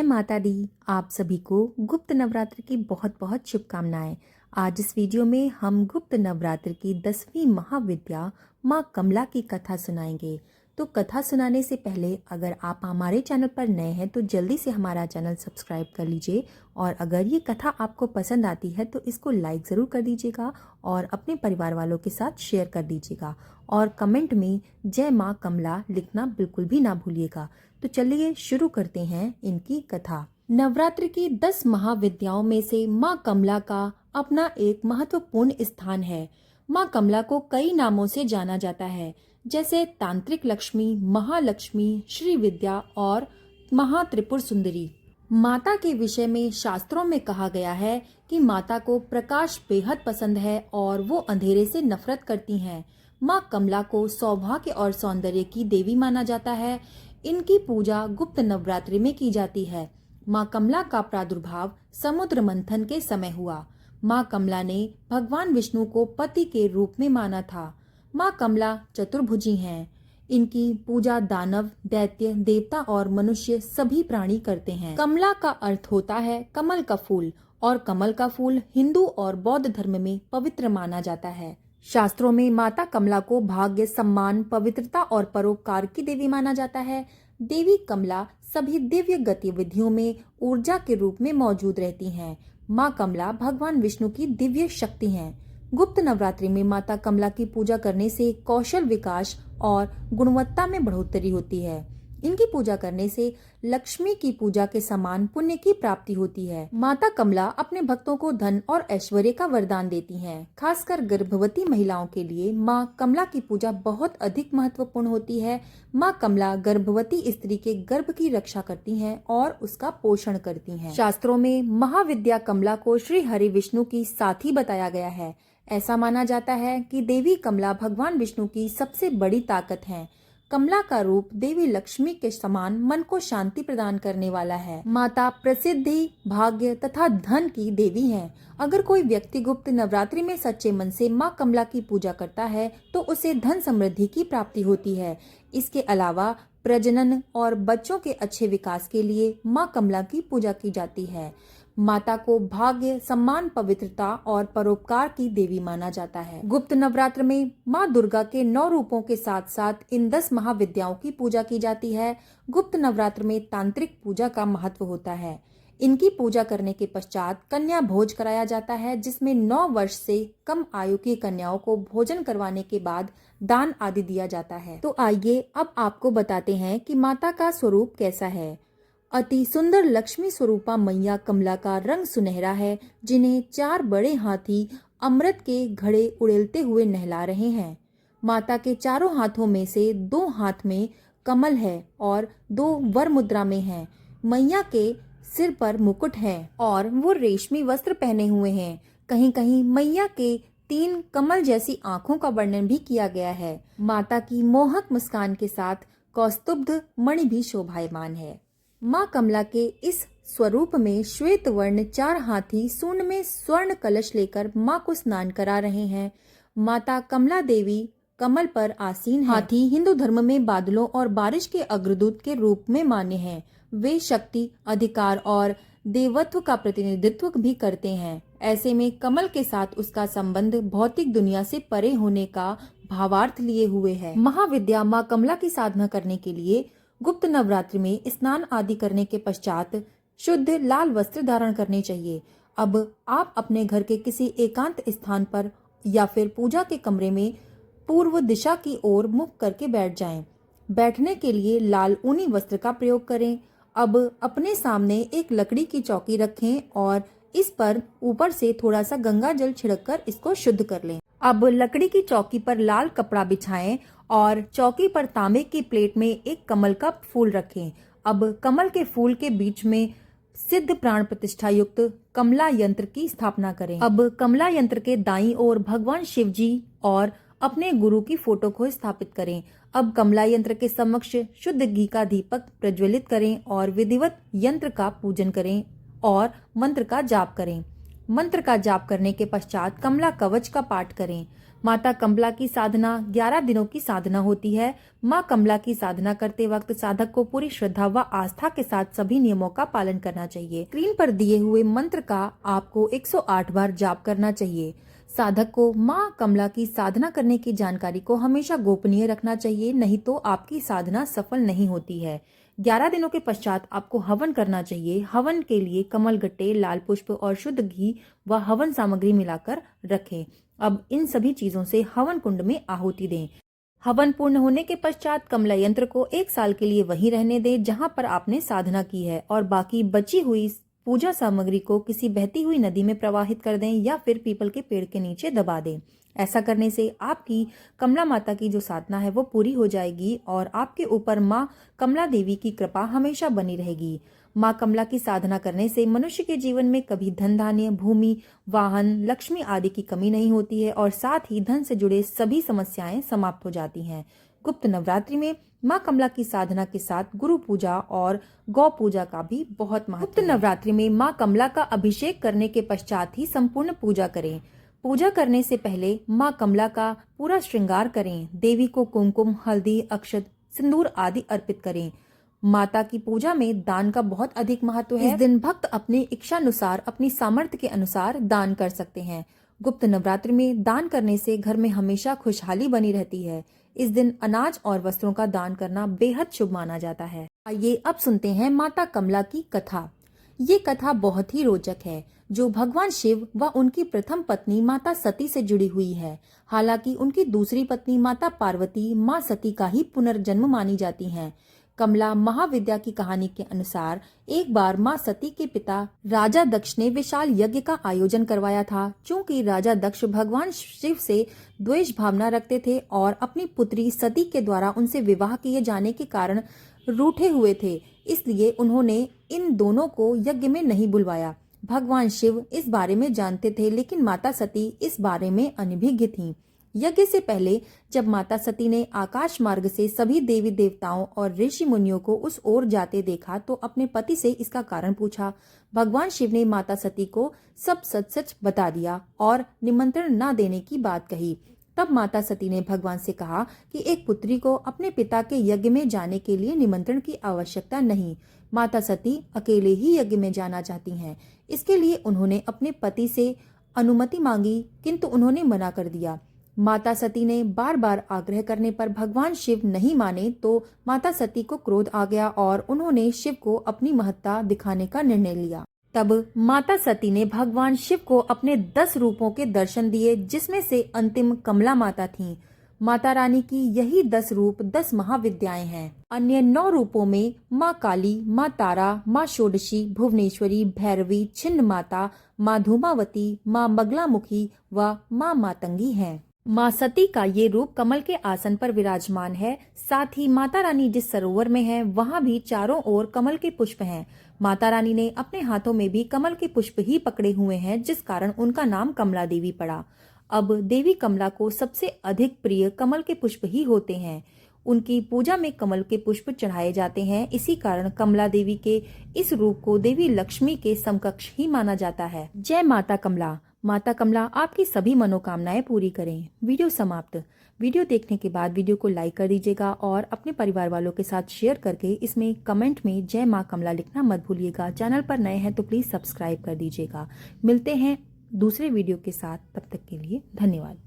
जय माता दी। आप सभी को गुप्त नवरात्र की बहुत बहुत शुभकामनाएं। आज इस वीडियो में हम गुप्त नवरात्र की 10वीं महाविद्या माँ कमला की कथा सुनाएंगे। तो कथा सुनाने से पहले अगर आप हमारे चैनल पर नए हैं तो जल्दी से हमारा चैनल सब्सक्राइब कर लीजिए, और अगर ये कथा आपको पसंद आती है तो इसको लाइक ज़रूर कर दीजिएगा और अपने परिवार वालों के साथ शेयर कर दीजिएगा, और कमेंट में जय माँ कमला लिखना बिल्कुल भी ना भूलिएगा। तो चलिए शुरू करते हैं इनकी कथा। नवरात्र की 10 महाविद्याओं में से माँ कमला का अपना एक महत्वपूर्ण स्थान है। माँ कमला को कई नामों से जाना जाता है, जैसे तांत्रिक लक्ष्मी, महालक्ष्मी, श्री विद्या और महात्रिपुर सुंदरी। माता के विषय में शास्त्रों में कहा गया है कि माता को प्रकाश बेहद पसंद है और वो अंधेरे से नफरत करती हैं। माँ कमला को सौभाग्य और सौंदर्य की देवी माना जाता है। इनकी पूजा गुप्त नवरात्रि में की जाती है। माँ कमला का प्रादुर्भाव समुद्र मंथन के समय हुआ। माँ कमला ने भगवान विष्णु को पति के रूप में माना था। माँ कमला चतुर्भुजी हैं। इनकी पूजा दानव, दैत्य, देवता और मनुष्य सभी प्राणी करते हैं। कमला का अर्थ होता है कमल का फूल, और कमल का फूल हिंदू और बौद्ध धर्म में पवित्र माना जाता है। शास्त्रों में माता कमला को भाग्य, सम्मान, पवित्रता और परोपकार की देवी माना जाता है। देवी कमला सभी दिव्य गतिविधियों में ऊर्जा के रूप में मौजूद रहती हैं। माँ कमला भगवान विष्णु की दिव्य शक्ति हैं। गुप्त नवरात्रि में माता कमला की पूजा करने से कौशल विकास और गुणवत्ता में बढ़ोतरी होती है। इनकी पूजा करने से लक्ष्मी की पूजा के समान पुण्य की प्राप्ति होती है। माता कमला अपने भक्तों को धन और ऐश्वर्य का वरदान देती हैं। खासकर गर्भवती महिलाओं के लिए माँ कमला की पूजा बहुत अधिक महत्वपूर्ण होती है। माँ कमला गर्भवती स्त्री के गर्भ की रक्षा करती हैं और उसका पोषण करती हैं। शास्त्रों में महाविद्या कमला को श्री हरि विष्णु की साथी बताया गया है। ऐसा माना जाता है कि देवी कमला भगवान विष्णु की सबसे बड़ी ताकत है। कमला का रूप देवी लक्ष्मी के समान मन को शांति प्रदान करने वाला है। माता प्रसिद्धि, भाग्य तथा धन की देवी है। अगर कोई व्यक्ति गुप्त नवरात्रि में सच्चे मन से माँ कमला की पूजा करता है तो उसे धन समृद्धि की प्राप्ति होती है। इसके अलावा प्रजनन और बच्चों के अच्छे विकास के लिए माँ कमला की पूजा की जाती है। माता को भाग्य, सम्मान, पवित्रता और परोपकार की देवी माना जाता है। गुप्त नवरात्र में माँ दुर्गा के 9 रूपों के साथ साथ इन 10 महाविद्याओं की पूजा की जाती है। गुप्त नवरात्र में तांत्रिक पूजा का महत्व होता है। इनकी पूजा करने के पश्चात कन्या भोज कराया जाता है, जिसमें 9 वर्ष से कम आयु की कन्याओं को भोजन करवाने के बाद दान आदि दिया जाता है। तो आइए अब आपको बताते हैं कि माता का स्वरूप कैसा है। अति सुंदर लक्ष्मी स्वरूपा मैया कमला का रंग सुनहरा है, जिन्हें 4 बड़े हाथी अमृत के घड़े उड़ेलते हुए नहला रहे हैं। माता के चारों हाथों में से 2 हाथ में कमल है और 2 वर मुद्रा में हैं। मैया के सिर पर मुकुट है और वो रेशमी वस्त्र पहने हुए हैं। कहीं कहीं मैया के 3 कमल जैसी आंखों का वर्णन भी किया गया है। माता की मोहक मुस्कान के साथ कौस्तुभ मणि भी शोभायमान है। माँ कमला के इस स्वरूप में श्वेत वर्ण 4 हाथी सूंड में स्वर्ण कलश लेकर माँ को स्नान करा रहे हैं। माता कमला देवी कमल पर आसीन है। हाथी हिंदू धर्म में बादलों और बारिश के अग्रदूत के रूप में मान्य हैं। वे शक्ति, अधिकार और देवत्व का प्रतिनिधित्व भी करते हैं। ऐसे में कमल के साथ उसका संबंध भौतिक दुनिया से परे होने का भावार्थ लिए हुए है। महाविद्या माँ कमला की साधना करने के लिए गुप्त नवरात्रि में स्नान आदि करने के पश्चात शुद्ध लाल वस्त्र धारण करने चाहिए। अब आप अपने घर के किसी एकांत स्थान पर या फिर पूजा के कमरे में पूर्व दिशा की ओर मुख करके बैठ जाएं। बैठने के लिए लाल ऊनी वस्त्र का प्रयोग करें। अब अपने सामने एक लकड़ी की चौकी रखें और इस पर ऊपर से थोड़ा सा गंगा जल छिड़ककर इसको शुद्ध कर लें। अब लकड़ी की चौकी पर लाल कपड़ा बिछाएं और चौकी पर तांबे की प्लेट में एक कमल का फूल रखें। अब कमल के फूल के बीच में सिद्ध प्राण प्रतिष्ठा युक्त कमला यंत्र की स्थापना करें। अब कमला यंत्र के दाईं ओर भगवान शिव जी और अपने गुरु की फोटो को स्थापित करें। अब कमला यंत्र के समक्ष शुद्ध घी का दीपक प्रज्वलित करें और विधिवत यंत्र का पूजन करें और मंत्र का जाप करें। मंत्र का जाप करने के पश्चात कमला कवच का पाठ करें। माता कमला की साधना 11 दिनों की साधना होती है। माँ कमला की साधना करते वक्त साधक को पूरी श्रद्धा व आस्था के साथ सभी नियमों का पालन करना चाहिए। स्क्रीन पर दिए हुए मंत्र का आपको 108 बार जाप करना चाहिए। साधक को माँ कमला की साधना करने की जानकारी को हमेशा गोपनीय रखना चाहिए, नहीं तो आपकी साधना सफल नहीं होती है। 11 दिनों के पश्चात आपको हवन करना चाहिए। हवन के लिए कमल गट्टे, लाल पुष्प और शुद्ध घी व हवन सामग्री मिलाकर रखें। अब इन सभी चीजों से हवन कुंड में आहुति दें। हवन पूर्ण होने के पश्चात कमला यंत्र को 1 साल के लिए वहीं रहने दें जहां पर आपने साधना की है और बाकी बची हुई पूजा सामग्री को किसी बहती हुई नदी में प्रवाहित कर दें या फिर पीपल के पेड़ के नीचे दबा दें। ऐसा करने से आपकी कमला माता की जो साधना है वो पूरी हो जाएगी और आपके ऊपर माँ कमला देवी की कृपा हमेशा बनी रहेगी। माँ कमला की साधना करने से मनुष्य के जीवन में कभी धन धान्य, भूमि, वाहन, लक्ष्मी आदि की कमी नहीं होती है और साथ ही धन से जुड़े सभी समस्याएं समाप्त हो जाती हैं। गुप्त नवरात्रि में माँ कमला की साधना के साथ गुरु पूजा और गौ पूजा का भी बहुत महत्व है। गुप्त नवरात्रि में माँ कमला का अभिषेक करने के पश्चात ही संपूर्ण पूजा करें। पूजा करने से पहले माँ कमला का पूरा श्रृंगार करें। देवी को कुमकुम, हल्दी, अक्षत, सिंदूर आदि अर्पित करें। माता की पूजा में दान का बहुत अधिक महत्व है। इस दिन भक्त अपनी इच्छानुसार, अपनी सामर्थ्य के अनुसार दान कर सकते हैं। गुप्त नवरात्रि में दान करने से घर में हमेशा खुशहाली बनी रहती है। इस दिन अनाज और वस्त्रों का दान करना बेहद शुभ माना जाता है। आइए अब सुनते हैं माता कमला की कथा। ये कथा बहुत ही रोचक है, जो भगवान शिव व उनकी प्रथम पत्नी माता सती से जुड़ी हुई है। हालांकि उनकी दूसरी पत्नी माता पार्वती माँ सती का ही पुनर्जन्म मानी जाती हैं। कमला महाविद्या की कहानी के अनुसार एक बार माँ सती के पिता राजा दक्ष ने विशाल यज्ञ का आयोजन करवाया था। चूंकि राजा दक्ष भगवान शिव से द्वेष भावना रखते थे और अपनी पुत्री सती के द्वारा उनसे विवाह किए जाने के कारण रूठे हुए थे, इसलिए उन्होंने इन दोनों को यज्ञ में नहीं बुलवाया। भगवान शिव इस बारे में जानते थे, लेकिन माता सती इस बारे में अनभिज्ञ थीं। यज्ञ से पहले जब माता सती ने आकाश मार्ग से सभी देवी देवताओं और ऋषि मुनियों को उस ओर जाते देखा तो अपने पति से इसका कारण पूछा। भगवान शिव ने माता सती को सब सच सच बता दिया और निमंत्रण न देने की बात कही। तब माता सती ने भगवान से कहा कि एक पुत्री को अपने पिता के यज्ञ में जाने के लिए निमंत्रण की आवश्यकता नहीं। माता सती अकेले ही यज्ञ में जाना चाहती हैं। इसके लिए उन्होंने अपने पति से अनुमति मांगी, किंतु उन्होंने मना कर दिया। माता सती ने बार बार आग्रह करने पर भगवान शिव नहीं माने तो माता सती को क्रोध आ गया और उन्होंने शिव को अपनी महत्ता दिखाने का निर्णय लिया। तब माता सती ने भगवान शिव को अपने 10 रूपों के दर्शन दिए, जिसमें से अंतिम कमला माता थीं। माता रानी की यही 10 रूप 10 महाविद्याएं हैं। अन्य 9 रूपों में माँ काली, माँ तारा, माँ षोडशी, भुवनेश्वरी, भैरवी, छिन्न माता, माँ धूमावती, माँ बगलामुखी व माँ मातंगी हैं। माँ सती का ये रूप कमल के आसन पर विराजमान है। साथ ही माता रानी जिस सरोवर में है वहाँ भी चारों ओर कमल के पुष्प हैं। माता रानी ने अपने हाथों में भी कमल के पुष्प ही पकड़े हुए हैं, जिस कारण उनका नाम कमला देवी पड़ा। अब देवी कमला को सबसे अधिक प्रिय कमल के पुष्प ही होते हैं। उनकी पूजा में कमल के पुष्प चढ़ाए जाते हैं। इसी कारण कमला देवी के इस रूप को देवी लक्ष्मी के समकक्ष ही माना जाता है। जय माता कमला। माता कमला आपकी सभी मनोकामनाएं पूरी करें। वीडियो समाप्त। वीडियो देखने के बाद वीडियो को लाइक कर दीजिएगा और अपने परिवार वालों के साथ शेयर करके इसमें कमेंट में जय माँ कमला लिखना मत भूलिएगा। चैनल पर नए हैं तो प्लीज सब्सक्राइब कर दीजिएगा। मिलते हैं दूसरे वीडियो के साथ, तब तक के लिए धन्यवाद।